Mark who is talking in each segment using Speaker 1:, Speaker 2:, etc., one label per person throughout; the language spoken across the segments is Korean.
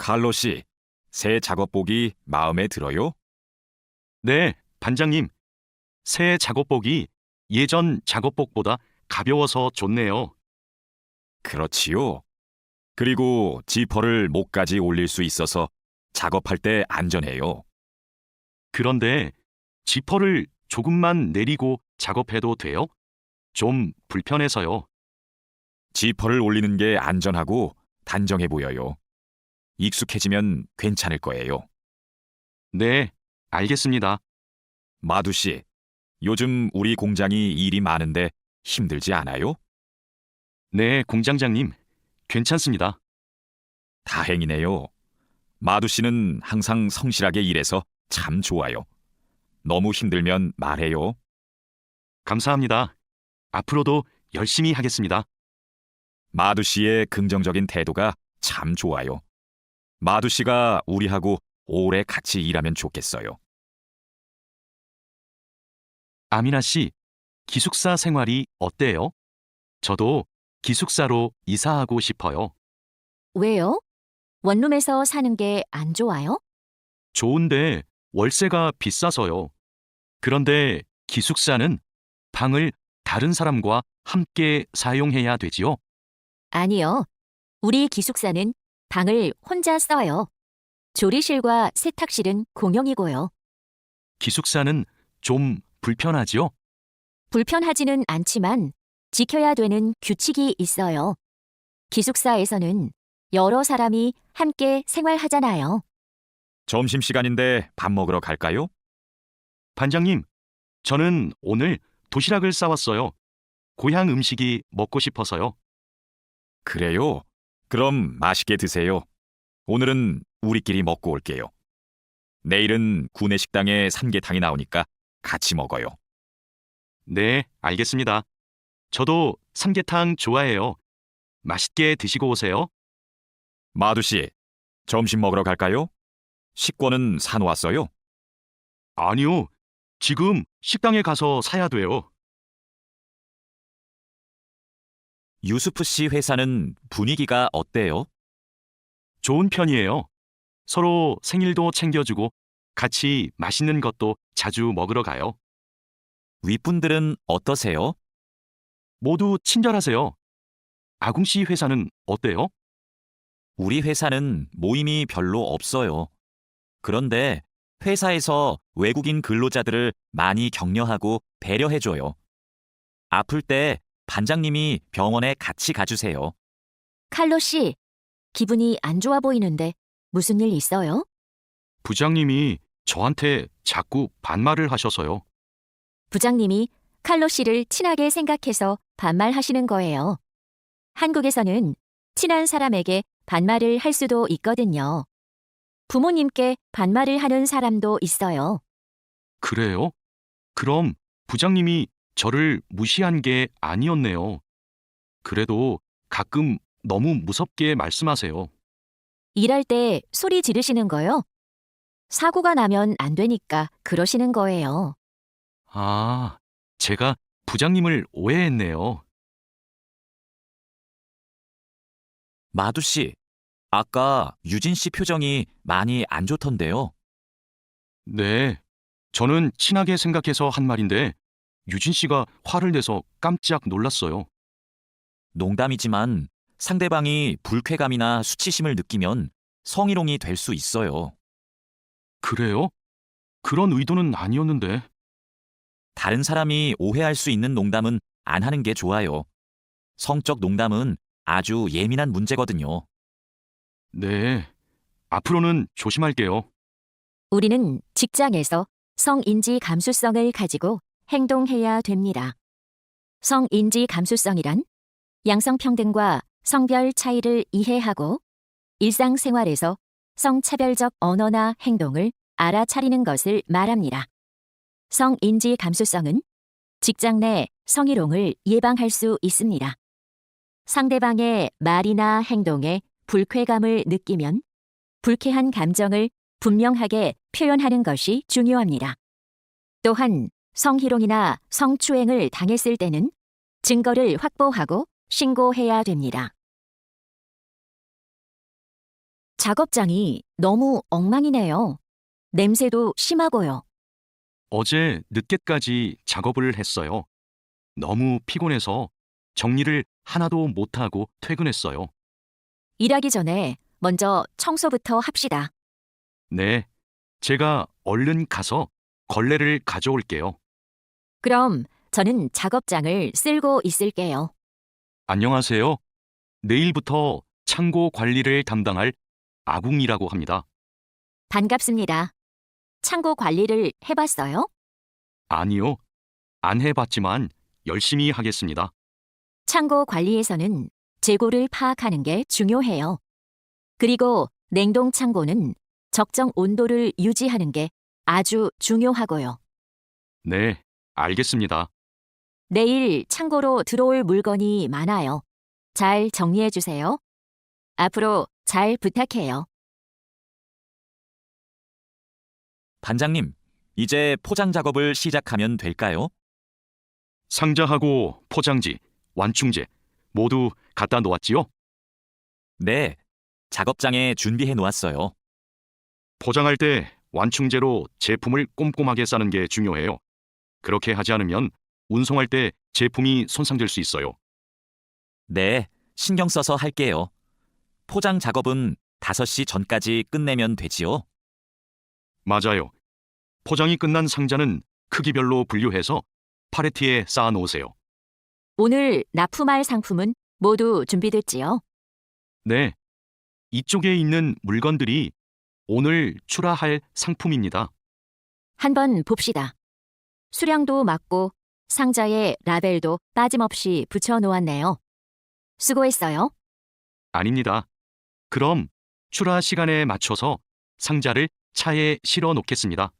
Speaker 1: 칼로 씨, 새 작업복이 마음에 들어요?
Speaker 2: 네, 반장님. 새 작업복이 예전 작업복보다 가벼워서 좋네요.
Speaker 1: 그렇지요. 그리고 지퍼를 목까지 올릴 수 있어서 작업할 때 안전해요.
Speaker 2: 그런데 지퍼를 조금만 내리고 작업해도 돼요? 좀 불편해서요.
Speaker 1: 지퍼를 올리는 게 안전하고 단정해 보여요. 익숙해지면 괜찮을 거예요.
Speaker 2: 네, 알겠습니다.
Speaker 1: 마두 씨, 요즘 우리 공장이 일이 많은데 힘들지 않아요?
Speaker 2: 네, 공장장님. 괜찮습니다.
Speaker 1: 다행이네요. 마두 씨는 항상 성실하게 일해서 참 좋아요. 너무 힘들면 말해요.
Speaker 2: 감사합니다. 앞으로도 열심히 하겠습니다.
Speaker 1: 마두 씨의 긍정적인 태도가 참 좋아요. 마두 씨가 우리하고 오래 같이 일하면 좋겠어요.
Speaker 2: 아미나 씨, 기숙사 생활이 어때요? 저도 기숙사로 이사하고 싶어요.
Speaker 3: 왜요? 원룸에서 사는 게 안 좋아요?
Speaker 2: 좋은데 월세가 비싸서요. 그런데 기숙사는 방을 다른 사람과 함께 사용해야 되지요?
Speaker 3: 아니요. 우리 기숙사는 방을 혼자 써요. 조리실과 세탁실은 공용이고요.
Speaker 2: 기숙사는 좀 불편하지요?
Speaker 3: 불편하지는 않지만 지켜야 되는 규칙이 있어요. 기숙사에서는 여러 사람이 함께 생활하잖아요.
Speaker 1: 점심시간인데 밥 먹으러 갈까요?
Speaker 2: 반장님, 저는 오늘 도시락을 싸왔어요. 고향 음식이 먹고 싶어서요.
Speaker 1: 그래요. 그럼 맛있게 드세요. 오늘은 우리끼리 먹고 올게요. 내일은 구내식당에 삼계탕이 나오니까 같이 먹어요.
Speaker 2: 네, 알겠습니다. 저도 삼계탕 좋아해요. 맛있게 드시고 오세요.
Speaker 1: 마두 씨, 점심 먹으러 갈까요? 식권은 사놓았어요.
Speaker 2: 아니요, 지금 식당에 가서 사야 돼요.
Speaker 1: 유수프 씨 회사는 분위기가 어때요?
Speaker 2: 좋은 편이에요. 서로 생일도 챙겨주고 같이 맛있는 것도 자주 먹으러 가요.
Speaker 1: 윗분들은 어떠세요?
Speaker 2: 모두 친절하세요. 아궁 씨 회사는 어때요?
Speaker 1: 우리 회사는 모임이 별로 없어요. 그런데 회사에서 외국인 근로자들을 많이 격려하고 배려해줘요. 아플 때 반장님이 병원에 같이 가주세요.
Speaker 3: 칼로 씨, 기분이 안 좋아 보이는데 무슨 일 있어요?
Speaker 2: 부장님이 저한테 자꾸 반말을 하셔서요.
Speaker 3: 부장님이 칼로 씨를 친하게 생각해서 반말하시는 거예요. 한국에서는 친한 사람에게 반말을 할 수도 있거든요. 부모님께 반말을 하는 사람도 있어요.
Speaker 2: 그래요? 그럼 부장님이 저를 무시한 게 아니었네요. 그래도 가끔 너무 무섭게 말씀하세요.
Speaker 3: 일할 때 소리 지르시는 거요? 사고가 나면 안 되니까 그러시는 거예요.
Speaker 2: 아, 제가 부장님을 오해했네요.
Speaker 1: 마두 씨, 아까 유진 씨 표정이 많이 안 좋던데요.
Speaker 2: 네, 저는 친하게 생각해서 한 말인데 유진 씨가 화를 내서 깜짝 놀랐어요.
Speaker 1: 농담이지만 상대방이 불쾌감이나 수치심을 느끼면 성희롱이 될 수 있어요.
Speaker 2: 그래요? 그런 의도는 아니었는데.
Speaker 1: 다른 사람이 오해할 수 있는 농담은 안 하는 게 좋아요. 성적 농담은 아주 예민한 문제거든요.
Speaker 2: 네, 앞으로는 조심할게요.
Speaker 3: 우리는 직장에서 성인지 감수성을 가지고 행동해야 됩니다. 성인지 감수성이란 양성평등과 성별 차이를 이해하고 일상생활에서 성차별적 언어나 행동을 알아차리는 것을 말합니다. 성인지 감수성은 직장 내 성희롱을 예방할 수 있습니다. 상대방의 말이나 행동에 불쾌감을 느끼면 불쾌한 감정을 분명하게 표현하는 것이 중요합니다. 또한 성희롱이나 성추행을 당했을 때는 증거를 확보하고 신고해야 됩니다. 작업장이 너무 엉망이네요. 냄새도 심하고요.
Speaker 2: 어제 늦게까지 작업을 했어요. 너무 피곤해서 정리를 하나도 못하고 퇴근했어요.
Speaker 3: 일하기 전에 먼저 청소부터 합시다.
Speaker 2: 네, 제가 얼른 가서 걸레를 가져올게요.
Speaker 3: 그럼 저는 작업장을 쓸고 있을게요.
Speaker 2: 안녕하세요. 내일부터 창고 관리를 담당할 아궁이라고 합니다.
Speaker 3: 반갑습니다. 창고 관리를 해봤어요?
Speaker 2: 아니요, 안 해봤지만 열심히 하겠습니다.
Speaker 3: 창고 관리에서는 재고를 파악하는 게 중요해요. 그리고 냉동 창고는 적정 온도를 유지하는 게 아주 중요하고요.
Speaker 2: 네, 알겠습니다.
Speaker 3: 내일 창고로 들어올 물건이 많아요. 잘 정리해 주세요. 앞으로 잘 부탁해요.
Speaker 1: 반장님, 이제 포장 작업을 시작하면 될까요?
Speaker 2: 상자하고 포장지, 완충제 모두 갖다 놓았지요?
Speaker 1: 네, 작업장에 준비해 놓았어요.
Speaker 2: 포장할 때 완충제로 제품을 꼼꼼하게 싸는 게 중요해요. 그렇게 하지 않으면 운송할 때 제품이 손상될 수 있어요.
Speaker 1: 네, 신경 써서 할게요. 포장 작업은 5시 전까지 끝내면 되지요?
Speaker 2: 맞아요. 포장이 끝난 상자는 크기별로 분류해서 팔레트에 쌓아 놓으세요.
Speaker 3: 오늘 납품할 상품은 모두 준비됐지요?
Speaker 2: 네. 이쪽에 있는 물건들이 오늘 출하할 상품입니다.
Speaker 3: 한번 봅시다. 수량도 맞고 상자에 라벨도 빠짐없이 붙여 놓았네요. 수고했어요.
Speaker 2: 아닙니다. 그럼 출하 시간에 맞춰서 상자를 차에 실어 놓겠습니다.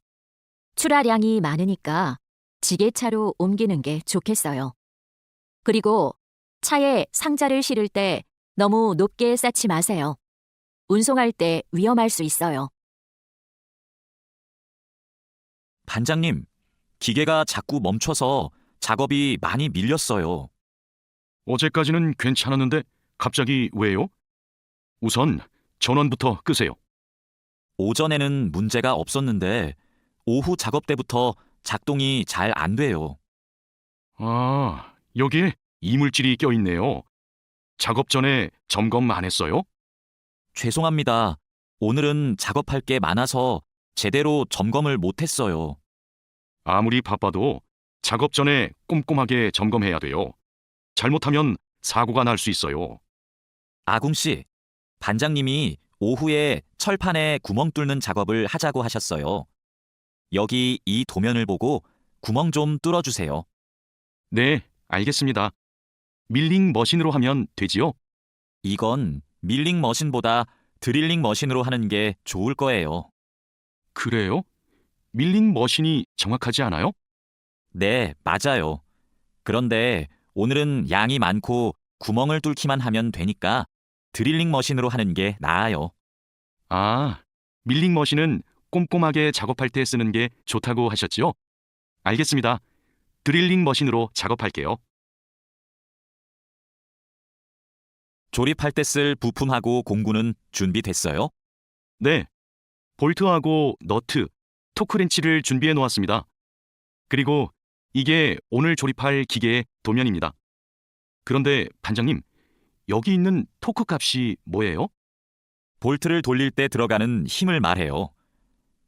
Speaker 3: 출하량이 많으니까 지게차로 옮기는 게 좋겠어요. 그리고 차에 상자를 실을 때 너무 높게 쌓지 마세요. 운송할 때 위험할 수 있어요.
Speaker 1: 반장님, 기계가 자꾸 멈춰서 작업이 많이 밀렸어요.
Speaker 2: 어제까지는 괜찮았는데 갑자기 왜요? 우선 전원부터 끄세요.
Speaker 1: 오전에는 문제가 없었는데 오후 작업 때부터 작동이 잘 안 돼요.
Speaker 2: 아, 여기에 이물질이 껴있네요. 작업 전에 점검 안 했어요?
Speaker 1: 죄송합니다. 오늘은 작업할 게 많아서 제대로 점검을 못 했어요.
Speaker 2: 아무리 바빠도 작업 전에 꼼꼼하게 점검해야 돼요. 잘못하면 사고가 날 수 있어요.
Speaker 1: 아궁 씨, 반장님이 오후에 철판에 구멍 뚫는 작업을 하자고 하셨어요. 여기 이 도면을 보고 구멍 좀 뚫어주세요.
Speaker 2: 네, 알겠습니다. 밀링 머신으로 하면 되지요?
Speaker 1: 이건 밀링 머신보다 드릴링 머신으로 하는 게 좋을 거예요.
Speaker 2: 그래요? 밀링 머신이 정확하지 않아요?
Speaker 1: 네, 맞아요. 그런데 오늘은 양이 많고 구멍을 뚫기만 하면 되니까 드릴링 머신으로 하는 게 나아요.
Speaker 2: 아, 밀링 머신은 꼼꼼하게 작업할 때 쓰는 게 좋다고 하셨지요? 알겠습니다. 드릴링 머신으로 작업할게요.
Speaker 1: 조립할 때 쓸 부품하고 공구는 준비됐어요?
Speaker 2: 네, 볼트하고 너트, 토크렌치를 준비해 놓았습니다. 그리고 이게 오늘 조립할 기계의 도면입니다. 그런데 반장님, 여기 있는 토크 값이 뭐예요?
Speaker 1: 볼트를 돌릴 때 들어가는 힘을 말해요.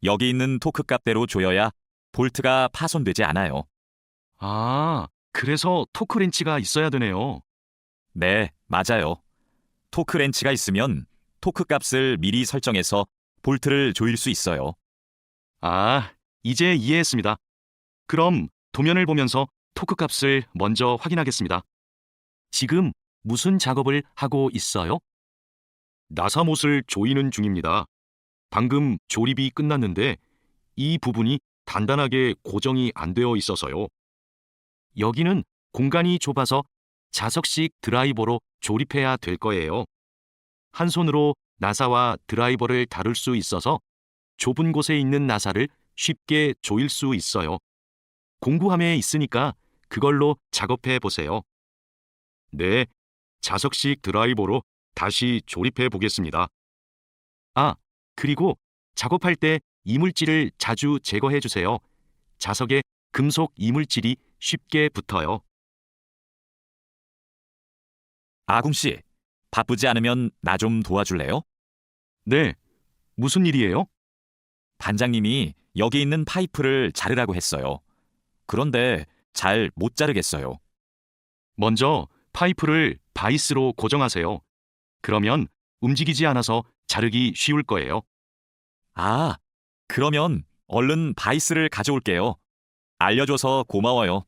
Speaker 1: 여기 있는 토크 값대로 조여야 볼트가 파손되지 않아요.
Speaker 2: 아, 그래서 토크렌치가 있어야 되네요.
Speaker 1: 네, 맞아요. 토크 렌치가 있으면 토크 값을 미리 설정해서 볼트를 조일 수 있어요.
Speaker 2: 아, 이제 이해했습니다. 그럼 도면을 보면서 토크 값을 먼저 확인하겠습니다. 지금 무슨 작업을 하고 있어요? 나사못을 조이는 중입니다. 방금 조립이 끝났는데 이 부분이 단단하게 고정이 안 되어 있어서요. 여기는 공간이 좁아서 자석식 드라이버로 조립해야 될 거예요. 한 손으로 나사와 드라이버를 다룰 수 있어서 좁은 곳에 있는 나사를 쉽게 조일 수 있어요. 공구함에 있으니까 그걸로 작업해 보세요. 네, 자석식 드라이버로 다시 조립해 보겠습니다. 아, 그리고 작업할 때 이물질을 자주 제거해 주세요. 자석에 금속 이물질이 쉽게 붙어요.
Speaker 1: 아궁 씨, 바쁘지 않으면 나 좀 도와줄래요?
Speaker 2: 네, 무슨 일이에요?
Speaker 1: 반장님이 여기 있는 파이프를 자르라고 했어요. 그런데 잘 못 자르겠어요.
Speaker 2: 먼저 파이프를 바이스로 고정하세요. 그러면 움직이지 않아서 자르기 쉬울 거예요.
Speaker 1: 아, 그러면 얼른 바이스를 가져올게요. 알려줘서 고마워요.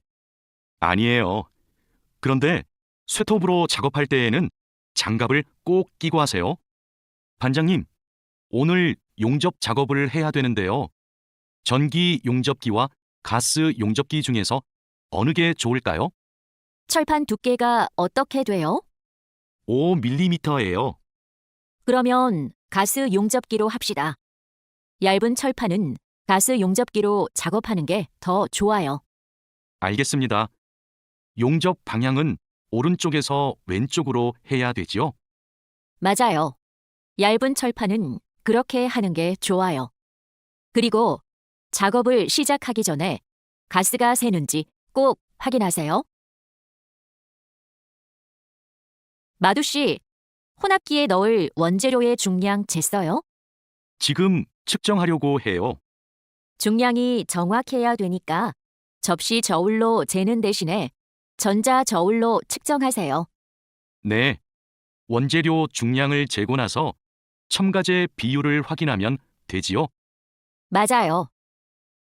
Speaker 2: 아니에요. 그런데 쇠톱으로 작업할 때에는 장갑을 꼭 끼고 하세요. 반장님, 오늘 용접 작업을 해야 되는데요. 전기 용접기와 가스 용접기 중에서 어느 게 좋을까요?
Speaker 3: 철판 두께가 어떻게 돼요?
Speaker 2: 5mm예요.
Speaker 3: 그러면 가스 용접기로 합시다. 얇은 철판은 가스 용접기로 작업하는 게 더 좋아요.
Speaker 2: 알겠습니다. 용접 방향은 오른쪽에서 왼쪽으로 해야 되지요?
Speaker 3: 맞아요. 얇은 철판은 그렇게 하는 게 좋아요. 그리고 작업을 시작하기 전에 가스가 새는지 꼭 확인하세요. 마두 씨, 혼합기에 넣을 원재료의 중량 쟀어요?
Speaker 2: 지금 측정하려고 해요.
Speaker 3: 중량이 정확해야 되니까 접시 저울로 재는 대신에 전자 저울로 측정하세요.
Speaker 2: 네. 원재료 중량을 재고 나서 첨가제 비율을 확인하면 되지요?
Speaker 3: 맞아요.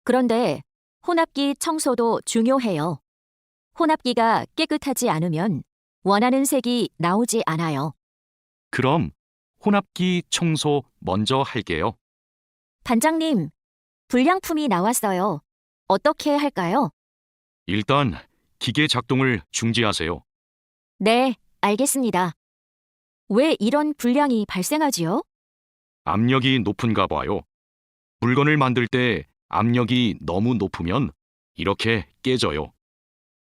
Speaker 3: 그런데 혼합기 청소도 중요해요. 혼합기가 깨끗하지 않으면 원하는 색이 나오지 않아요.
Speaker 2: 그럼 혼합기 청소 먼저 할게요.
Speaker 3: 반장님, 불량품이 나왔어요. 어떻게 할까요?
Speaker 2: 일단 기계 작동을 중지하세요.
Speaker 3: 네, 알겠습니다. 왜 이런 불량이 발생하지요?
Speaker 2: 압력이 높은가 봐요. 물건을 만들 때 압력이 너무 높으면 이렇게 깨져요.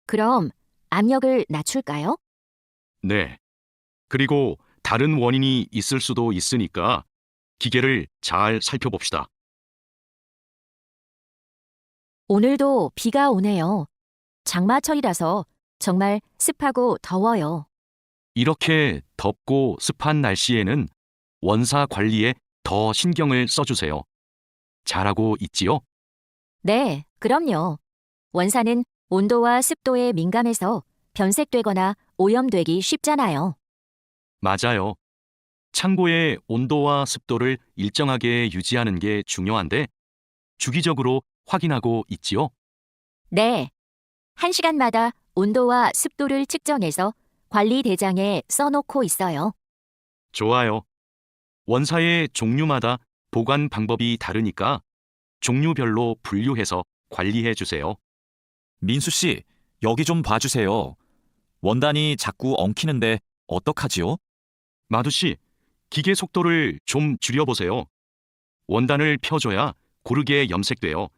Speaker 3: 그럼 압력을 낮출까요?
Speaker 2: 네. 그리고 다른 원인이 있을 수도 있으니까 기계를 잘 살펴봅시다.
Speaker 3: 오늘도 비가 오네요. 장마철이라서 정말 습하고 더워요.
Speaker 2: 이렇게 덥고 습한 날씨에는 원사 관리에 더 신경을 써주세요. 잘하고 있지요?
Speaker 3: 네, 그럼요. 원사는 온도와 습도에 민감해서 변색되거나 오염되기 쉽잖아요.
Speaker 2: 맞아요. 창고의 온도와 습도를 일정하게 유지하는 게 중요한데 주기적으로 확인하고 있지요?
Speaker 3: 네. 1시간마다 온도와 습도를 측정해서 관리 대장에 써놓고 있어요.
Speaker 2: 좋아요. 원사의 종류마다 보관 방법이 다르니까 종류별로 분류해서 관리해 주세요.
Speaker 1: 민수 씨, 여기 좀 봐주세요. 원단이 자꾸 엉키는데 어떡하지요?
Speaker 2: 마두 씨, 기계 속도를 좀 줄여보세요. 원단을 펴줘야 고르게 염색돼요.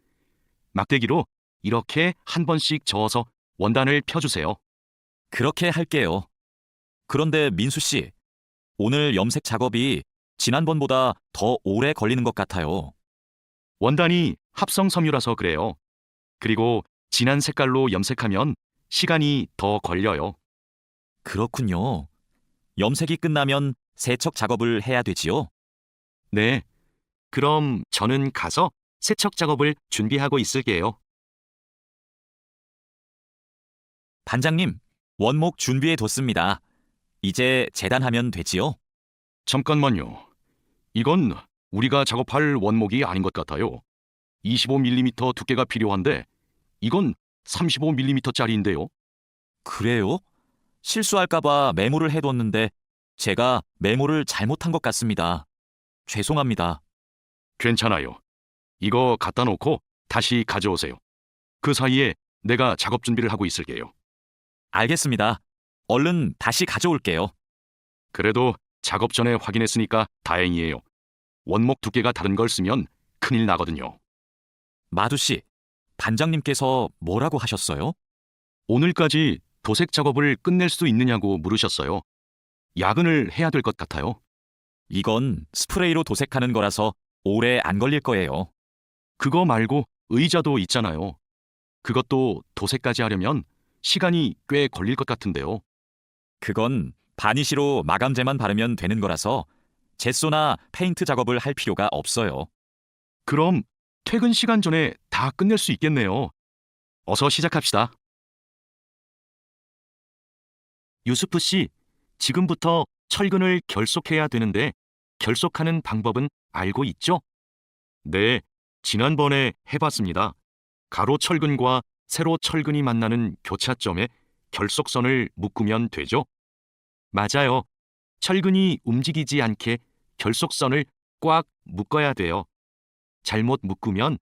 Speaker 2: 막대기로 이렇게 한 번씩 저어서 원단을 펴주세요.
Speaker 1: 그렇게 할게요. 그런데 민수 씨, 오늘 염색 작업이 지난번보다 더 오래 걸리는 것 같아요.
Speaker 2: 원단이 합성 섬유라서 그래요. 그리고 진한 색깔로 염색하면 시간이 더 걸려요.
Speaker 1: 그렇군요. 염색이 끝나면 세척 작업을 해야 되지요?
Speaker 2: 네. 그럼 저는 가서 세척 작업을 준비하고 있을게요.
Speaker 1: 반장님, 원목 준비해 뒀습니다. 이제 재단하면 되지요?
Speaker 2: 잠깐만요. 이건 우리가 작업할 원목이 아닌 것 같아요. 25mm 두께가 필요한데 이건 35mm짜리인데요.
Speaker 1: 그래요? 실수할까봐 메모를 해뒀는데 제가 메모를 잘못한 것 같습니다. 죄송합니다.
Speaker 2: 괜찮아요. 이거 갖다 놓고 다시 가져오세요. 그 사이에 내가 작업 준비를 하고 있을게요.
Speaker 1: 알겠습니다. 얼른 다시 가져올게요.
Speaker 2: 그래도 작업 전에 확인했으니까 다행이에요. 원목 두께가 다른 걸 쓰면 큰일 나거든요.
Speaker 1: 마두 씨, 반장님께서 뭐라고 하셨어요?
Speaker 2: 오늘까지 도색 작업을 끝낼 수 있느냐고 물으셨어요. 야근을 해야 될 것 같아요.
Speaker 1: 이건 스프레이로 도색하는 거라서 오래 안 걸릴 거예요.
Speaker 2: 그거 말고 의자도 있잖아요. 그것도 도색까지 하려면 시간이 꽤 걸릴 것 같은데요.
Speaker 1: 그건 바니쉬로 마감제만 바르면 되는 거라서 젯소나 페인트 작업을 할 필요가 없어요.
Speaker 2: 그럼 퇴근 시간 전에 다 끝낼 수 있겠네요. 어서 시작합시다. 유스프 씨, 지금부터 철근을 결속해야 되는데 결속하는 방법은 알고 있죠? 네, 지난번에 해봤습니다. 가로 철근과 세로 철근이 만나는 교차점에 결속선을 묶으면 되죠? 맞아요. 철근이 움직이지 않게 결속선을 꽉 묶어야 돼요. 잘못 묶으면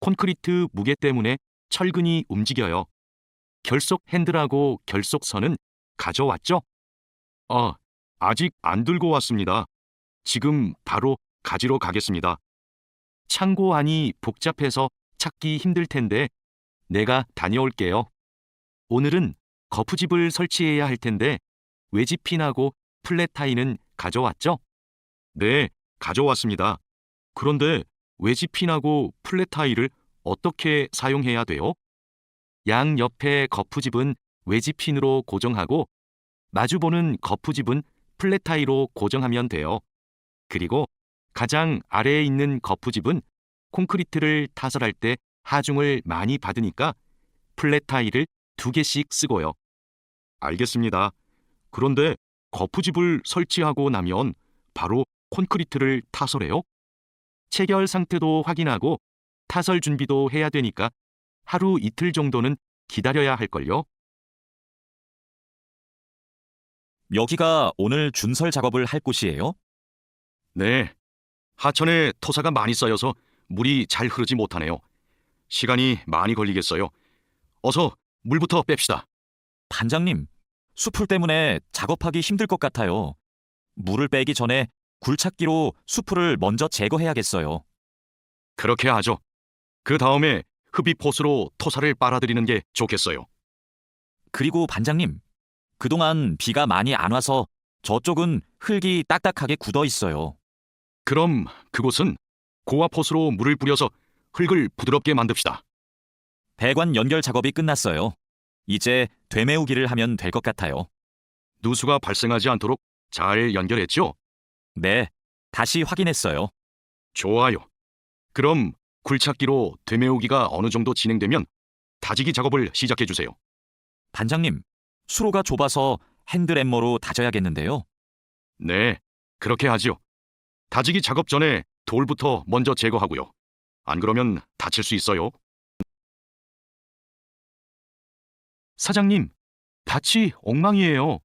Speaker 2: 콘크리트 무게 때문에 철근이 움직여요. 결속 핸들하고 결속선은 가져왔죠? 아직 안 들고 왔습니다. 지금 바로 가지러 가겠습니다. 창고 안이 복잡해서 찾기 힘들 텐데 내가 다녀올게요. 오늘은 거푸집을 설치해야 할 텐데 외지핀하고 플랫 타이는 가져왔죠? 네, 가져왔습니다. 그런데 외지핀하고 플랫 타이를 어떻게 사용해야 돼요? 양 옆에 거푸집은 외지핀으로 고정하고 마주보는 거푸집은 플랫 타이로 고정하면 돼요. 그리고 가장 아래에 있는 거푸집은 콘크리트를 타설할 때 하중을 많이 받으니까 플랫 타이를 2개씩 쓰고요. 알겠습니다. 그런데 거푸집을 설치하고 나면 바로 콘크리트를 타설해요? 체결 상태도 확인하고 타설 준비도 해야 되니까 하루 이틀 정도는 기다려야 할걸요?
Speaker 1: 여기가 오늘 준설 작업을 할 곳이에요?
Speaker 2: 네. 하천에 토사가 많이 쌓여서 물이 잘 흐르지 못하네요. 시간이 많이 걸리겠어요. 어서 물부터 뺍시다.
Speaker 1: 반장님, 수풀 때문에 작업하기 힘들 것 같아요. 물을 빼기 전에 굴착기로 수풀을 먼저 제거해야겠어요.
Speaker 2: 그렇게 하죠. 그 다음에 흡입 호스로 토사를 빨아들이는 게 좋겠어요.
Speaker 1: 그리고 반장님, 그동안 비가 많이 안 와서 저쪽은 흙이 딱딱하게 굳어 있어요.
Speaker 2: 그럼 그곳은 고압 호스로 물을 뿌려서 흙을 부드럽게 만듭시다.
Speaker 1: 배관 연결 작업이 끝났어요. 이제 되메우기를 하면 될 것 같아요.
Speaker 2: 누수가 발생하지 않도록 잘 연결했죠?
Speaker 1: 네, 다시 확인했어요.
Speaker 2: 좋아요. 그럼 굴착기로 되메우기가 어느 정도 진행되면 다지기 작업을 시작해 주세요.
Speaker 1: 반장님, 수로가 좁아서 핸드램머로 다져야겠는데요.
Speaker 2: 네, 그렇게 하죠. 다지기 작업 전에 돌부터 먼저 제거하고요. 안 그러면 다칠 수 있어요. 사장님, 밭이 엉망이에요.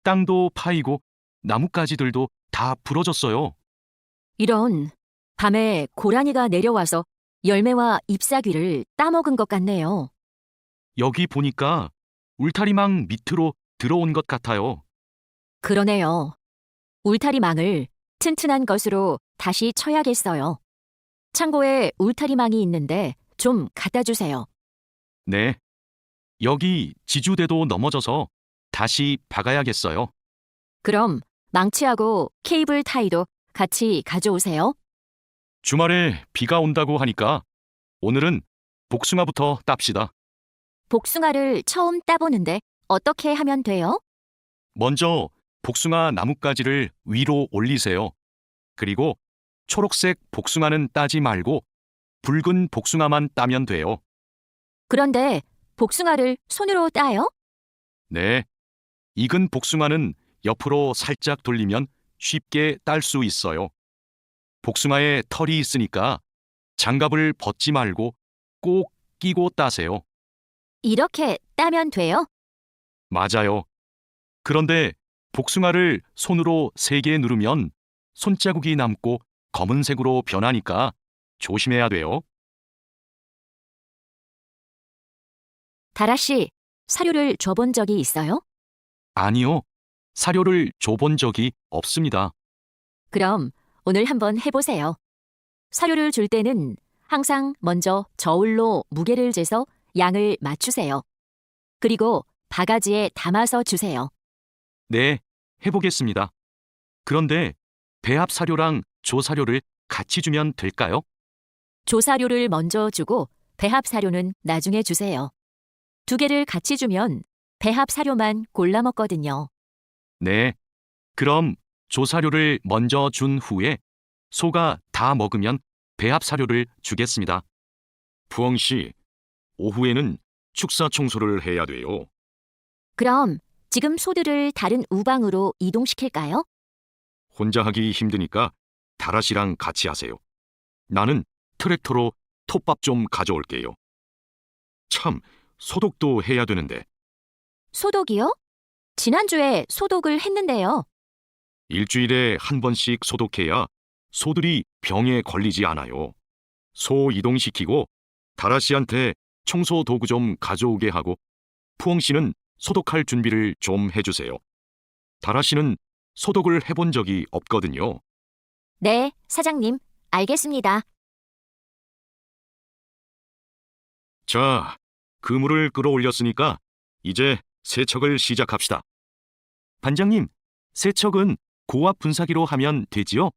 Speaker 2: 땅도 파이고 나뭇가지들도 다 부러졌어요.
Speaker 3: 이런, 밤에 고라니가 내려와서 열매와 잎사귀를 따먹은 것 같네요.
Speaker 2: 여기 보니까 울타리망 밑으로 들어온 것 같아요.
Speaker 3: 그러네요. 울타리망을 튼튼한 것으로 다시 쳐야겠어요. 창고에 울타리망이 있는데 좀 갖다 주세요.
Speaker 2: 네. 여기 지주대도 넘어져서 다시 박아야겠어요.
Speaker 3: 그럼 망치하고 케이블 타이도 같이 가져오세요.
Speaker 2: 주말에 비가 온다고 하니까 오늘은 복숭아부터 땁시다.
Speaker 3: 복숭아를 처음 따보는데 어떻게 하면 돼요?
Speaker 2: 먼저 복숭아 나뭇가지를 위로 올리세요. 그리고 초록색 복숭아는 따지 말고 붉은 복숭아만 따면 돼요.
Speaker 3: 그런데 복숭아를 손으로 따요?
Speaker 2: 네. 익은 복숭아는 옆으로 살짝 돌리면 쉽게 딸 수 있어요. 복숭아에 털이 있으니까 장갑을 벗지 말고 꼭 끼고 따세요.
Speaker 3: 이렇게 따면 돼요?
Speaker 2: 맞아요. 그런데 복숭아를 손으로 세게 누르면 손자국이 남고 검은색으로 변하니까 조심해야 돼요.
Speaker 3: 다라 씨, 사료를 줘본 적이 있어요?
Speaker 2: 아니요. 사료를 줘본 적이 없습니다.
Speaker 3: 그럼 오늘 한번 해보세요. 사료를 줄 때는 항상 먼저 저울로 무게를 재서 양을 맞추세요. 그리고 바가지에 담아서 주세요.
Speaker 2: 네, 해보겠습니다. 그런데 배합 사료랑 조사료를 같이 주면 될까요?
Speaker 3: 조사료를 먼저 주고 배합 사료는 나중에 주세요. 두 개를 같이 주면 배합 사료만 골라 먹거든요.
Speaker 2: 네. 그럼 조사료를 먼저 준 후에 소가 다 먹으면 배합 사료를 주겠습니다.
Speaker 4: 푸엉 씨, 오후에는 축사 청소를 해야 돼요.
Speaker 3: 그럼 지금 소들을 다른 우방으로 이동시킬까요?
Speaker 4: 혼자 하기 힘드니까 다라 씨랑 같이 하세요. 나는 트랙터로 톱밥 좀 가져올게요. 참, 소독도 해야 되는데
Speaker 3: 소독이요? 지난주에 소독을 했는데요.
Speaker 4: 일주일에 한 번씩 소독해야 소들이 병에 걸리지 않아요. 소 이동시키고 다라 씨한테 청소 도구 좀 가져오게 하고 푸엉 씨는 소독할 준비를 좀 해주세요. 다라 씨는 소독을 해본 적이 없거든요.
Speaker 3: 네, 사장님. 알겠습니다.
Speaker 4: 자, 그물을 끌어올렸으니까 이제 세척을 시작합시다.
Speaker 2: 반장님, 세척은 고압 분사기로 하면 되지요?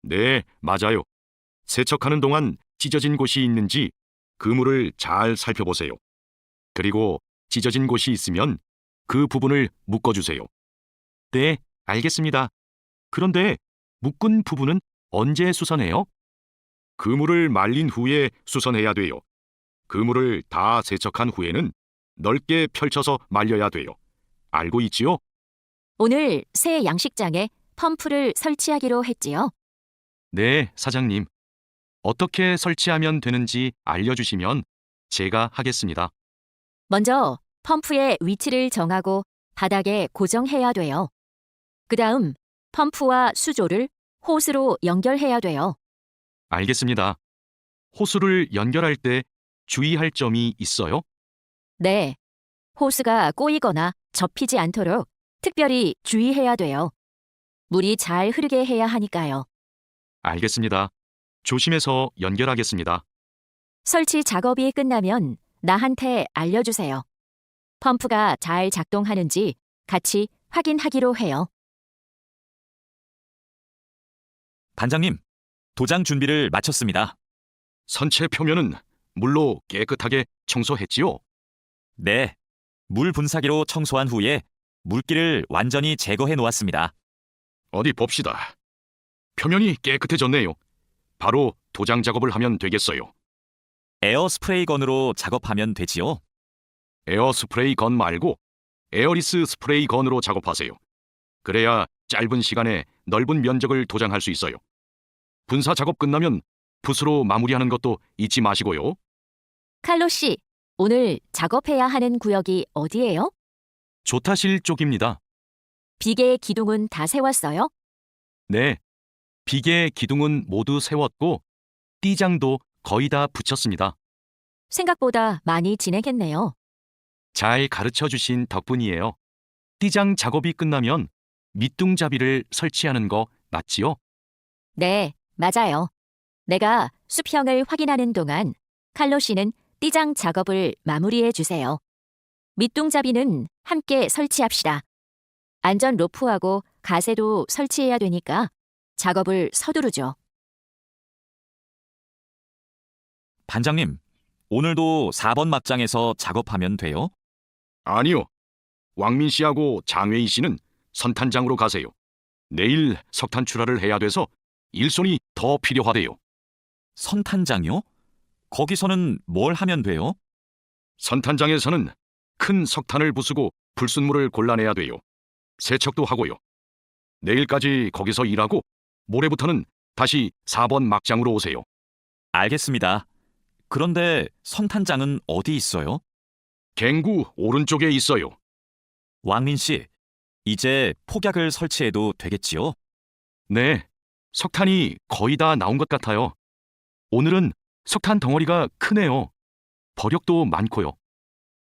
Speaker 4: 네, 맞아요. 세척하는 동안 찢어진 곳이 있는지 그물을 잘 살펴보세요. 그리고 찢어진 곳이 있으면 그 부분을 묶어주세요.
Speaker 2: 네, 알겠습니다. 그런데 묶은 부분은 언제 수선해요?
Speaker 4: 그물을 말린 후에 수선해야 돼요. 그물을 다 세척한 후에는 넓게 펼쳐서 말려야 돼요. 알고 있지요?
Speaker 3: 오늘 새 양식장에 펌프를 설치하기로 했지요.
Speaker 2: 네, 사장님. 어떻게 설치하면 되는지 알려주시면 제가 하겠습니다.
Speaker 3: 먼저 펌프의 위치를 정하고 바닥에 고정해야 돼요. 그 다음 펌프와 수조를 호스로 연결해야 돼요.
Speaker 2: 알겠습니다. 호수를 연결할 때 주의할 점이 있어요?
Speaker 3: 네. 호스가 꼬이거나 접히지 않도록 특별히 주의해야 돼요. 물이 잘 흐르게 해야 하니까요.
Speaker 2: 알겠습니다. 조심해서 연결하겠습니다.
Speaker 3: 설치 작업이 끝나면 나한테 알려주세요. 펌프가 잘 작동하는지 같이 확인하기로 해요.
Speaker 1: 반장님, 도장 준비를 마쳤습니다.
Speaker 4: 선체 표면은 물로 깨끗하게 청소했지요?
Speaker 1: 네, 물 분사기로 청소한 후에 물기를 완전히 제거해 놓았습니다.
Speaker 4: 어디 봅시다. 표면이 깨끗해졌네요. 바로 도장 작업을 하면 되겠어요.
Speaker 1: 에어 스프레이 건으로 작업하면 되지요?
Speaker 4: 에어 스프레이 건 말고 에어리스 스프레이 건으로 작업하세요. 그래야 짧은 시간에 넓은 면적을 도장할 수 있어요. 분사 작업 끝나면 붓으로 마무리하는 것도 잊지 마시고요.
Speaker 3: 칼로 씨, 오늘 작업해야 하는 구역이 어디예요?
Speaker 2: 조타실 쪽입니다.
Speaker 3: 비계 기둥은 다 세웠어요?
Speaker 2: 네. 비계 기둥은 모두 세웠고 띠장도 거의 다 붙였습니다.
Speaker 3: 생각보다 많이 진행했네요.
Speaker 2: 잘 가르쳐 주신 덕분이에요. 띠장 작업이 끝나면 밑둥잡이를 설치하는 거 맞지요?
Speaker 3: 네, 맞아요. 내가 수평을 확인하는 동안 칼로 씨는 띠장 작업을 마무리해 주세요. 밑둥잡이는 함께 설치합시다. 안전 로프하고 가세도 설치해야 되니까 작업을 서두르죠.
Speaker 1: 반장님, 오늘도 4번 막장에서 작업하면 돼요?
Speaker 4: 아니요. 왕민 씨하고 장웨이 씨는 선탄장으로 가세요. 내일 석탄 출하를 해야 돼서 일손이 더 필요하대요.
Speaker 1: 선탄장이요? 거기서는 뭘 하면 돼요?
Speaker 4: 선탄장에서는 큰 석탄을 부수고 불순물을 골라내야 돼요. 세척도 하고요. 내일까지 거기서 일하고 모레부터는 다시 4번 막장으로 오세요.
Speaker 1: 알겠습니다. 그런데 선탄장은 어디 있어요?
Speaker 4: 갱구 오른쪽에 있어요.
Speaker 1: 왕민 씨, 이제 폭약을 설치해도 되겠지요?
Speaker 2: 네. 석탄이 거의 다 나온 것 같아요. 오늘은 석탄 덩어리가 크네요. 버력도 많고요.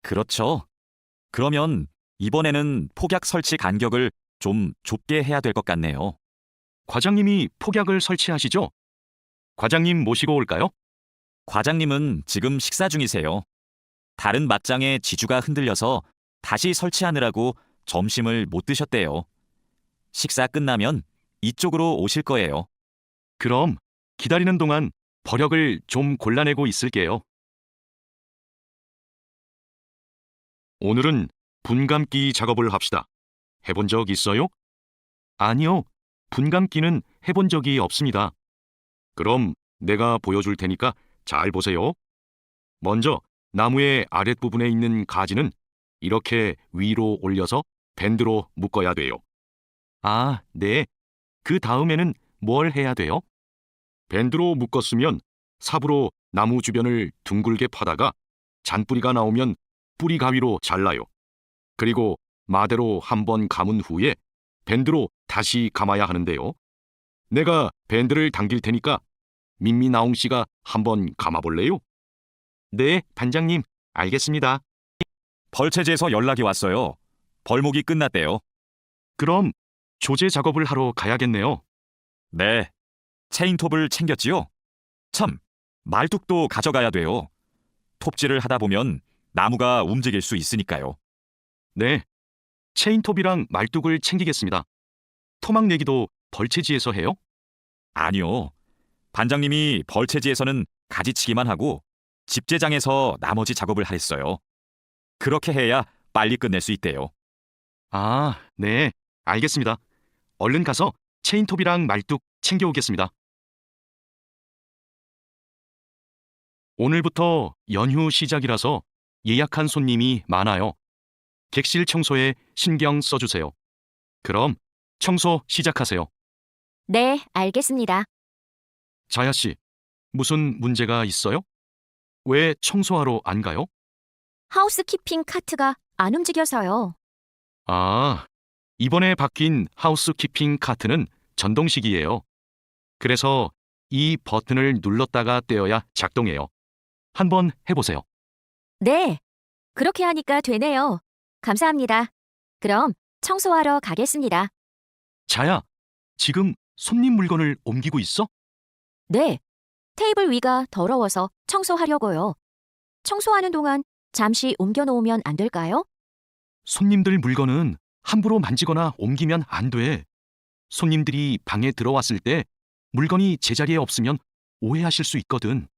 Speaker 1: 그렇죠. 그러면 이번에는 폭약 설치 간격을 좀 좁게 해야 될 것 같네요.
Speaker 2: 과장님이 폭약을 설치하시죠? 과장님 모시고 올까요?
Speaker 1: 과장님은 지금 식사 중이세요. 다른 막장의 지주가 흔들려서 다시 설치하느라고 점심을 못 드셨대요. 식사 끝나면 이쪽으로 오실 거예요.
Speaker 2: 그럼 기다리는 동안 버력을 좀 골라내고 있을게요.
Speaker 4: 오늘은 분감기 작업을 합시다. 해본 적 있어요?
Speaker 2: 아니요, 분감기는 해본 적이 없습니다.
Speaker 4: 그럼 내가 보여줄 테니까 잘 보세요. 먼저 나무의 아랫부분에 있는 가지는 이렇게 위로 올려서 밴드로 묶어야 돼요.
Speaker 2: 아, 네. 그 다음에는 뭘 해야 돼요?
Speaker 4: 밴드로 묶었으면 삽으로 나무 주변을 둥글게 파다가 잔뿌리가 나오면 뿌리 가위로 잘라요. 그리고 마대로 한번 감은 후에 밴드로 다시 감아야 하는데요. 내가 밴드를 당길 테니까 민미나옹 씨가 한번 감아볼래요?
Speaker 2: 네, 반장님, 알겠습니다.
Speaker 1: 벌채지에서 연락이 왔어요. 벌목이 끝났대요.
Speaker 2: 그럼 조제 작업을 하러 가야겠네요.
Speaker 1: 네. 체인톱을 챙겼지요? 참, 말뚝도 가져가야 돼요. 톱질을 하다 보면 나무가 움직일 수 있으니까요.
Speaker 2: 네, 체인톱이랑 말뚝을 챙기겠습니다. 토막 내기도 벌채지에서 해요?
Speaker 1: 아니요. 반장님이 벌채지에서는 가지치기만 하고 집재장에서 나머지 작업을 하랬어요. 그렇게 해야 빨리 끝낼 수 있대요.
Speaker 2: 아, 네, 알겠습니다. 얼른 가서 체인톱이랑 말뚝 챙겨오겠습니다. 오늘부터 연휴 시작이라서 예약한 손님이 많아요. 객실 청소에 신경 써주세요. 그럼 청소 시작하세요.
Speaker 3: 네, 알겠습니다.
Speaker 2: 자야 씨, 무슨 문제가 있어요? 왜 청소하러 안 가요?
Speaker 3: 하우스키핑 카트가 안 움직여서요.
Speaker 2: 아, 이번에 바뀐 하우스키핑 카트는 전동식이에요. 그래서 이 버튼을 눌렀다가 떼어야 작동해요. 한번 해보세요.
Speaker 3: 네, 그렇게 하니까 되네요. 감사합니다. 그럼 청소하러 가겠습니다.
Speaker 2: 자야, 지금 손님 물건을 옮기고 있어?
Speaker 3: 네, 테이블 위가 더러워서 청소하려고요. 청소하는 동안 잠시 옮겨놓으면 안 될까요?
Speaker 2: 손님들 물건은 함부로 만지거나 옮기면 안 돼. 손님들이 방에 들어왔을 때 물건이 제자리에 없으면 오해하실 수 있거든.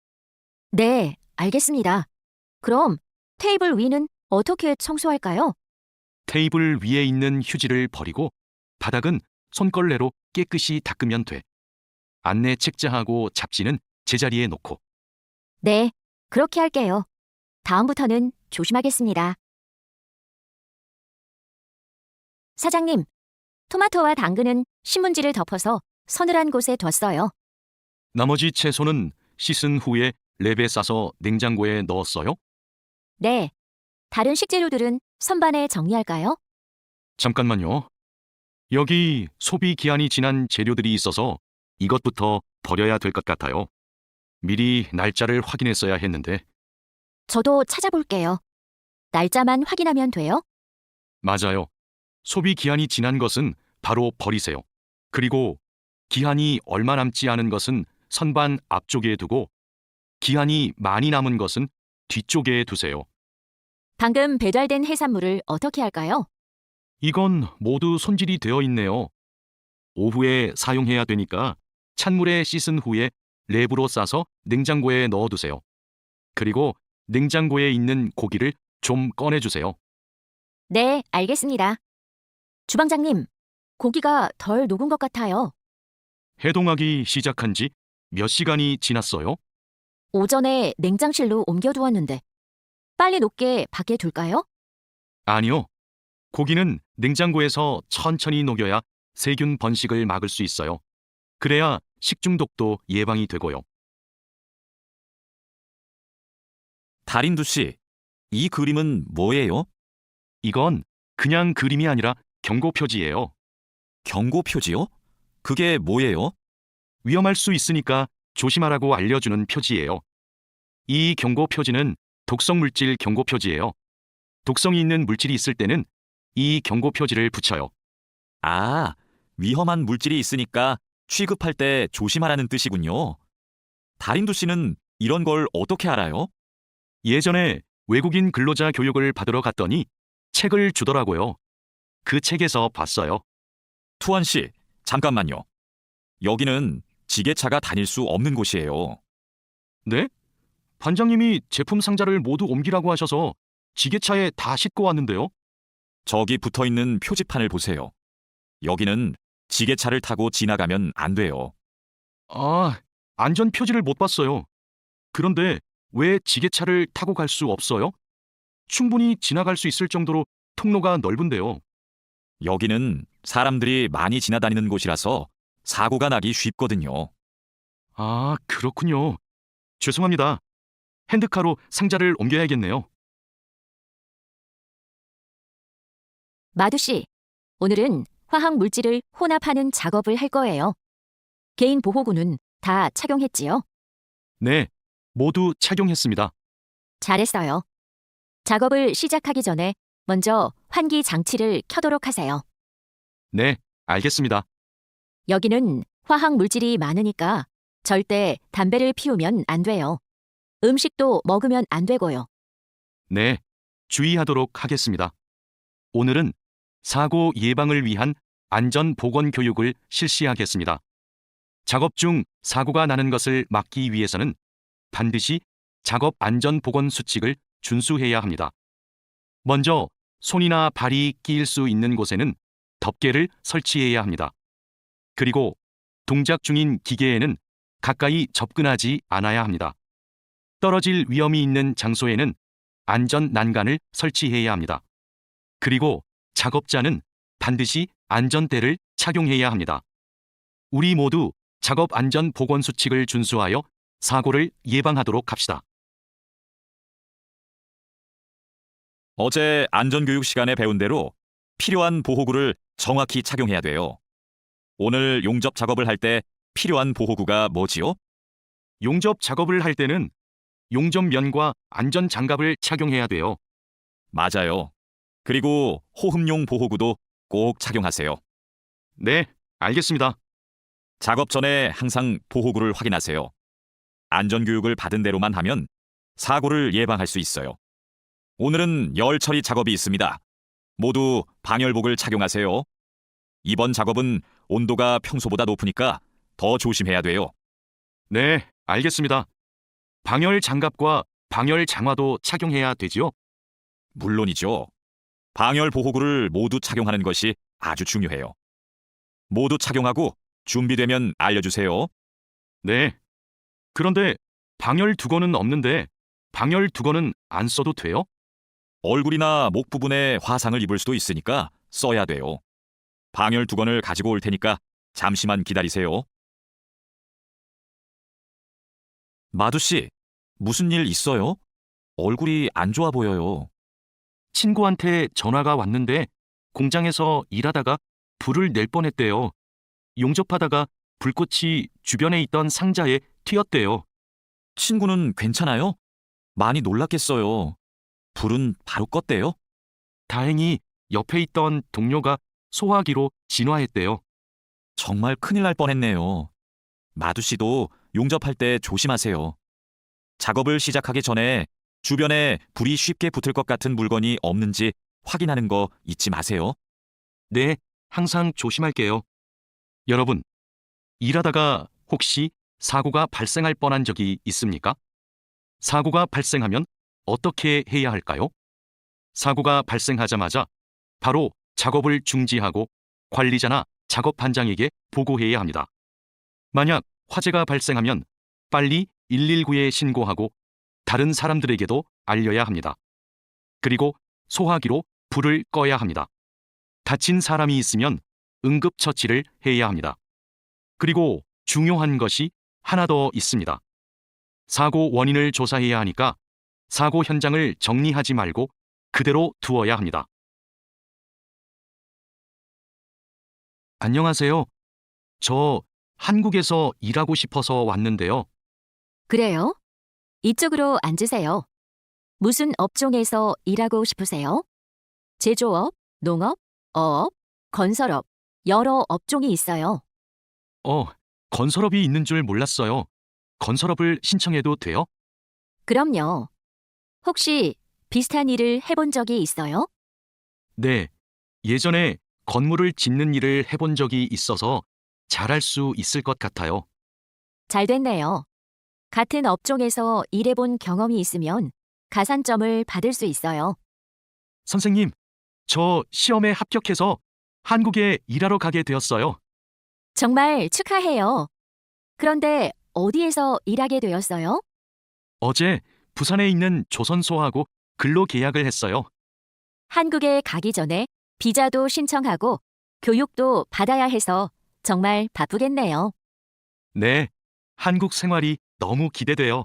Speaker 3: 네, 알겠습니다. 그럼 테이블 위는 어떻게 청소할까요?
Speaker 2: 테이블 위에 있는 휴지를 버리고 바닥은 손걸레로 깨끗이 닦으면 돼. 안내 책자하고 잡지는 제자리에 놓고.
Speaker 3: 네, 그렇게 할게요. 다음부터는 조심하겠습니다. 사장님, 토마토와 당근은 신문지를 덮어서 서늘한 곳에 뒀어요.
Speaker 2: 나머지 채소는 씻은 후에 랩에 싸서 냉장고에 넣었어요?
Speaker 3: 네, 다른 식재료들은 선반에 정리할까요?
Speaker 2: 잠깐만요. 여기 소비 기한이 지난 재료들이 있어서 이것부터 버려야 될 것 같아요. 미리 날짜를 확인했어야 했는데.
Speaker 3: 저도 찾아볼게요. 날짜만 확인하면 돼요?
Speaker 2: 맞아요. 소비 기한이 지난 것은 바로 버리세요. 그리고 기한이 얼마 남지 않은 것은 선반 앞쪽에 두고 기한이 많이 남은 것은 뒤쪽에 두세요.
Speaker 3: 방금 배달된 해산물을 어떻게 할까요?
Speaker 2: 이건 모두 손질이 되어 있네요. 오후에 사용해야 되니까 찬물에 씻은 후에 랩으로 싸서 냉장고에 넣어두세요. 그리고 냉장고에 있는 고기를 좀 꺼내주세요.
Speaker 3: 네, 알겠습니다. 주방장님, 고기가 덜 녹은 것 같아요.
Speaker 2: 해동하기 시작한 지 몇 시간이 지났어요?
Speaker 3: 오전에 냉장실로 옮겨두었는데 빨리 녹게 밖에 둘까요?
Speaker 2: 아니요. 고기는 냉장고에서 천천히 녹여야 세균 번식을 막을 수 있어요. 그래야 식중독도 예방이 되고요.
Speaker 1: 달인두 씨, 이 그림은 뭐예요?
Speaker 2: 이건 그냥 그림이 아니라 경고 표지예요.
Speaker 1: 경고 표지요? 그게 뭐예요?
Speaker 2: 위험할 수 있으니까 조심하라고 알려주는 표지예요. 이 경고 표지는 독성 물질 경고 표지예요. 독성이 있는 물질이 있을 때는 이 경고 표지를 붙여요.
Speaker 1: 아, 위험한 물질이 있으니까 취급할 때 조심하라는 뜻이군요. 달인두 씨는 이런 걸 어떻게 알아요?
Speaker 2: 예전에 외국인 근로자 교육을 받으러 갔더니 책을 주더라고요. 그 책에서 봤어요.
Speaker 1: 투원 씨, 잠깐만요. 여기는 지게차가 다닐 수 없는 곳이에요.
Speaker 2: 네? 반장님이 제품 상자를 모두 옮기라고 하셔서 지게차에 다 싣고 왔는데요.
Speaker 1: 저기 붙어 있는 표지판을 보세요. 여기는 지게차를 타고 지나가면 안 돼요.
Speaker 2: 아, 안전 표지를 못 봤어요. 그런데 왜 지게차를 타고 갈 수 없어요? 충분히 지나갈 수 있을 정도로 통로가 넓은데요.
Speaker 1: 여기는 사람들이 많이 지나다니는 곳이라서 사고가 나기 쉽거든요.
Speaker 2: 아, 그렇군요. 죄송합니다. 핸드카로 상자를 옮겨야겠네요.
Speaker 3: 마두 씨, 오늘은 화학 물질을 혼합하는 작업을 할 거예요. 개인 보호구는 다 착용했지요?
Speaker 2: 네, 모두 착용했습니다.
Speaker 3: 잘했어요. 작업을 시작하기 전에 먼저 환기 장치를 켜도록 하세요.
Speaker 2: 네, 알겠습니다.
Speaker 3: 여기는 화학 물질이 많으니까 절대 담배를 피우면 안 돼요. 음식도 먹으면 안 되고요.
Speaker 2: 네, 주의하도록 하겠습니다. 오늘은 사고 예방을 위한 안전 보건 교육을 실시하겠습니다. 작업 중 사고가 나는 것을 막기 위해서는 반드시 작업 안전 보건 수칙을 준수해야 합니다. 먼저 손이나 발이 끼일 수 있는 곳에는 덮개를 설치해야 합니다. 그리고 동작 중인 기계에는 가까이 접근하지 않아야 합니다. 떨어질 위험이 있는 장소에는 안전 난간을 설치해야 합니다. 그리고 작업자는 반드시 안전대를 착용해야 합니다. 우리 모두 작업 안전 보건 수칙을 준수하여 사고를 예방하도록 합시다.
Speaker 1: 어제 안전교육 시간에 배운 대로 필요한 보호구를 정확히 착용해야 돼요. 오늘 용접 작업을 할 때 필요한 보호구가 뭐지요?
Speaker 2: 용접 작업을 할 때는 용접면과 안전 장갑을 착용해야 돼요.
Speaker 1: 맞아요. 그리고 호흡용 보호구도 꼭 착용하세요.
Speaker 2: 네, 알겠습니다.
Speaker 1: 작업 전에 항상 보호구를 확인하세요. 안전교육을 받은 대로만 하면 사고를 예방할 수 있어요. 오늘은 열 처리 작업이 있습니다. 모두 방열복을 착용하세요. 이번 작업은 온도가 평소보다 높으니까 더 조심해야 돼요.
Speaker 2: 네, 알겠습니다. 방열 장갑과 방열 장화도 착용해야 되지요?
Speaker 1: 물론이죠. 방열 보호구를 모두 착용하는 것이 아주 중요해요. 모두 착용하고 준비되면 알려주세요.
Speaker 2: 네. 그런데 방열 두건은 없는데 방열 두건은 안 써도 돼요?
Speaker 1: 얼굴이나 목 부분에 화상을 입을 수도 있으니까 써야 돼요. 방열 두건을 가지고 올 테니까 잠시만 기다리세요. 마두 씨, 무슨 일 있어요? 얼굴이 안 좋아 보여요.
Speaker 2: 친구한테 전화가 왔는데 공장에서 일하다가 불을 낼 뻔했대요. 용접하다가 불꽃이 주변에 있던 상자에 튀었대요.
Speaker 1: 친구는 괜찮아요? 많이 놀랐겠어요. 불은 바로 껐대요?
Speaker 2: 다행히 옆에 있던 동료가 소화기로 진화했대요.
Speaker 1: 정말 큰일 날 뻔했네요. 마두 씨도 용접할 때 조심하세요. 작업을 시작하기 전에 주변에 불이 쉽게 붙을 것 같은 물건이 없는지 확인하는 거 잊지 마세요.
Speaker 2: 네, 항상 조심할게요. 여러분, 일하다가 혹시 사고가 발생할 뻔한 적이 있습니까? 사고가 발생하면 어떻게 해야 할까요? 사고가 발생하자마자 바로 작업을 중지하고 관리자나 작업 반장에게 보고해야 합니다. 만약 화재가 발생하면 빨리 119에 신고하고 다른 사람들에게도 알려야 합니다. 그리고 소화기로 불을 꺼야 합니다. 다친 사람이 있으면 응급처치를 해야 합니다. 그리고 중요한 것이 하나 더 있습니다. 사고 원인을 조사해야 하니까 사고 현장을 정리하지 말고 그대로 두어야 합니다. 안녕하세요. 저 한국에서 일하고 싶어서 왔는데요.
Speaker 3: 그래요? 이쪽으로 앉으세요. 무슨 업종에서 일하고 싶으세요? 제조업, 농업, 어업, 건설업, 여러 업종이 있어요.
Speaker 2: 건설업이 있는 줄 몰랐어요. 건설업을 신청해도 돼요?
Speaker 3: 그럼요. 혹시 비슷한 일을 해본 적이 있어요?
Speaker 2: 네. 예전에 건물을 짓는 일을 해본 적이 있어서 잘할 수 있을 것 같아요.
Speaker 3: 잘 됐네요. 같은 업종에서 일해본 경험이 있으면 가산점을 받을 수 있어요.
Speaker 2: 선생님, 저 시험에 합격해서 한국에 일하러 가게 되었어요.
Speaker 3: 정말 축하해요. 그런데 어디에서 일하게 되었어요?
Speaker 2: 어제 부산에 있는 조선소하고 근로 계약을 했어요.
Speaker 3: 한국에 가기 전에 비자도 신청하고 교육도 받아야 해서 정말 바쁘겠네요.
Speaker 2: 네, 한국 생활이 너무 기대돼요.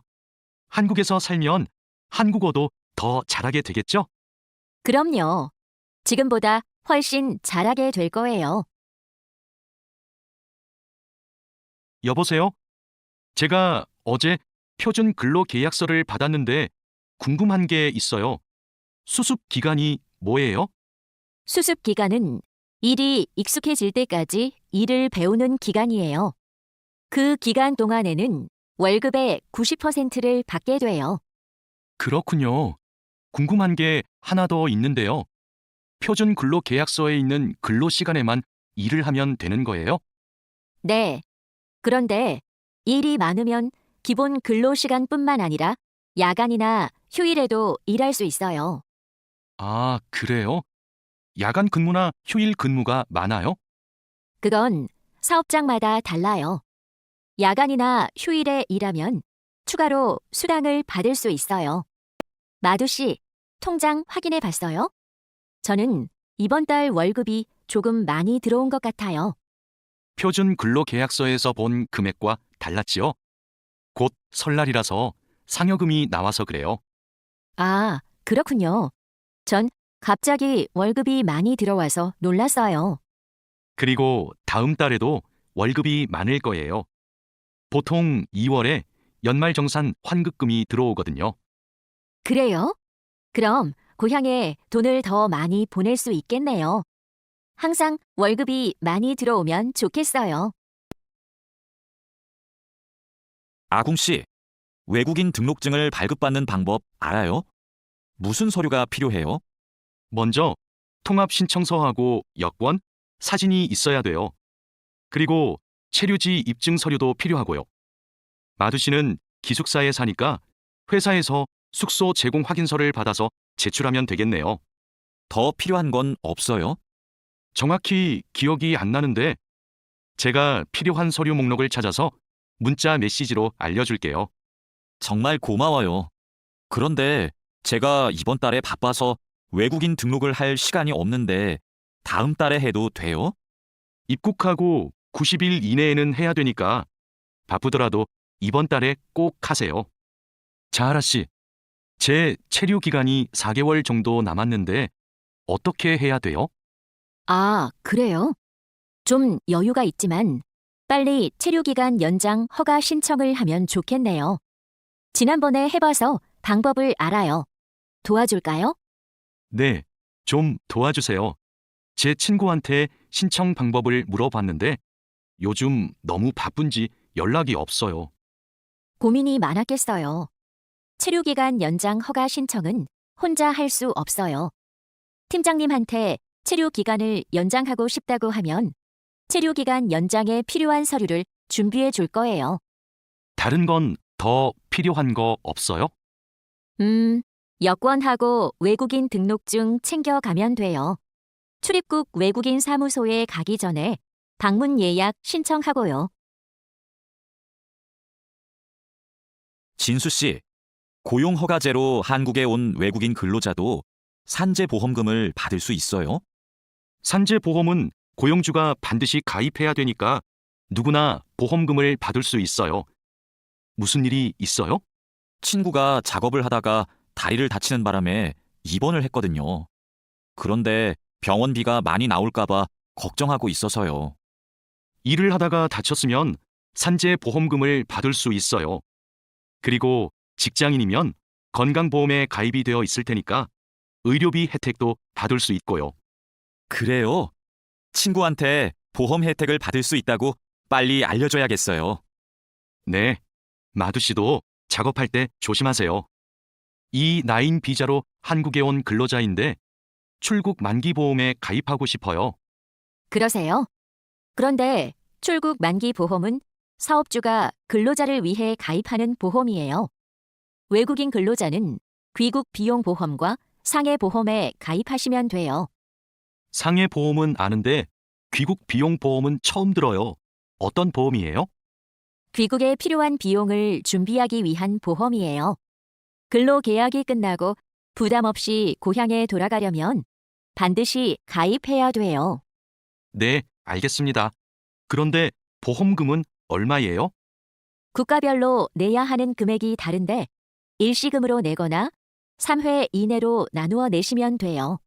Speaker 2: 한국에서 살면 한국어도 더 잘하게 되겠죠?
Speaker 3: 그럼요. 지금보다 훨씬 잘하게 될 거예요.
Speaker 2: 여보세요? 제가 어제 표준 근로 계약서를 받았는데 궁금한 게 있어요. 수습 기간이 뭐예요?
Speaker 3: 수습 기간은 일이 익숙해질 때까지 일을 배우는 기간이에요. 그 기간 동안에는 월급의 90%를 받게 돼요.
Speaker 2: 그렇군요. 궁금한 게 하나 더 있는데요. 표준 근로 계약서에 있는 근로 시간에만 일을 하면 되는 거예요?
Speaker 3: 네. 그런데 일이 많으면 기본 근로 시간뿐만 아니라 야간이나 휴일에도 일할 수 있어요.
Speaker 2: 아, 그래요? 야간 근무나 휴일 근무가 많아요?
Speaker 3: 그건 사업장마다 달라요. 야간이나 휴일에 일하면 추가로 수당을 받을 수 있어요. 마두 씨, 통장 확인해 봤어요? 저는 이번 달 월급이 조금 많이 들어온 것 같아요.
Speaker 2: 표준 근로 계약서에서 본 금액과 달랐지요? 곧 설날이라서 상여금이 나와서 그래요.
Speaker 3: 아, 그렇군요. 전 갑자기 월급이 많이 들어와서 놀랐어요.
Speaker 2: 그리고 다음 달에도 월급이 많을 거예요. 보통 2월에 연말정산 환급금이 들어오거든요.
Speaker 3: 그래요? 그럼 고향에 돈을 더 많이 보낼 수 있겠네요. 항상 월급이 많이 들어오면 좋겠어요.
Speaker 1: 아궁 씨, 외국인 등록증을 발급받는 방법 알아요? 무슨 서류가 필요해요?
Speaker 2: 먼저 통합신청서하고 여권, 사진이 있어야 돼요. 그리고 체류지 입증 서류도 필요하고요. 마두 씨는 기숙사에 사니까 회사에서 숙소 제공 확인서를 받아서 제출하면 되겠네요.
Speaker 1: 더 필요한 건 없어요?
Speaker 2: 정확히 기억이 안 나는데 제가 필요한 서류 목록을 찾아서 문자 메시지로 알려줄게요.
Speaker 1: 정말 고마워요. 그런데 제가 이번 달에 바빠서 외국인 등록을 할 시간이 없는데 다음 달에 해도 돼요?
Speaker 2: 입국하고 90일 이내에는 해야 되니까 바쁘더라도 이번 달에 꼭 하세요. 자하라 씨, 제 체류 기간이 4개월 정도 남았는데 어떻게 해야 돼요?
Speaker 3: 아, 그래요? 좀 여유가 있지만 빨리 체류기간 연장 허가 신청을 하면 좋겠네요. 지난번에 해봐서 방법을 알아요. 도와줄까요?
Speaker 2: 네, 좀 도와주세요. 제 친구한테 신청 방법을 물어봤는데 요즘 너무 바쁜지 연락이 없어요.
Speaker 3: 고민이 많았겠어요. 체류기간 연장 허가 신청은 혼자 할 수 없어요. 팀장님한테 체류기간을 연장하고 싶다고 하면 체류기간 연장에 필요한 서류를 준비해 줄 거예요.
Speaker 2: 다른 건 더 필요한 거 없어요?
Speaker 3: 여권하고 외국인 등록증 챙겨가면 돼요. 출입국 외국인 사무소에 가기 전에 방문 예약 신청하고요.
Speaker 1: 진수 씨, 고용 허가제로 한국에 온 외국인 근로자도 산재보험금을 받을 수 있어요?
Speaker 2: 산재보험은 고용주가 반드시 가입해야 되니까 누구나 보험금을 받을 수 있어요. 무슨 일이 있어요?
Speaker 1: 친구가 작업을 하다가 다리를 다치는 바람에 입원을 했거든요. 그런데 병원비가 많이 나올까봐 걱정하고 있어서요.
Speaker 2: 일을 하다가 다쳤으면 산재보험금을 받을 수 있어요. 그리고 직장인이면 건강보험에 가입이 되어 있을 테니까 의료비 혜택도 받을 수 있고요.
Speaker 1: 그래요? 친구한테 보험 혜택을 받을 수 있다고 빨리 알려줘야겠어요.
Speaker 2: 네, 마두 씨도 작업할 때 조심하세요. E9 비자로 한국에 온 근로자인데 출국 만기 보험에 가입하고 싶어요.
Speaker 3: 그러세요? 그런데 출국 만기 보험은 사업주가 근로자를 위해 가입하는 보험이에요. 외국인 근로자는 귀국 비용 보험과 상해 보험에 가입하시면 돼요.
Speaker 2: 상해 보험은 아는데 귀국 비용 보험은 처음 들어요. 어떤 보험이에요?
Speaker 3: 귀국에 필요한 비용을 준비하기 위한 보험이에요. 근로 계약이 끝나고 부담 없이 고향에 돌아가려면 반드시 가입해야 돼요.
Speaker 2: 네, 알겠습니다. 그런데 보험금은 얼마예요?
Speaker 3: 국가별로 내야 하는 금액이 다른데 일시금으로 내거나 3회 이내로 나누어 내시면 돼요.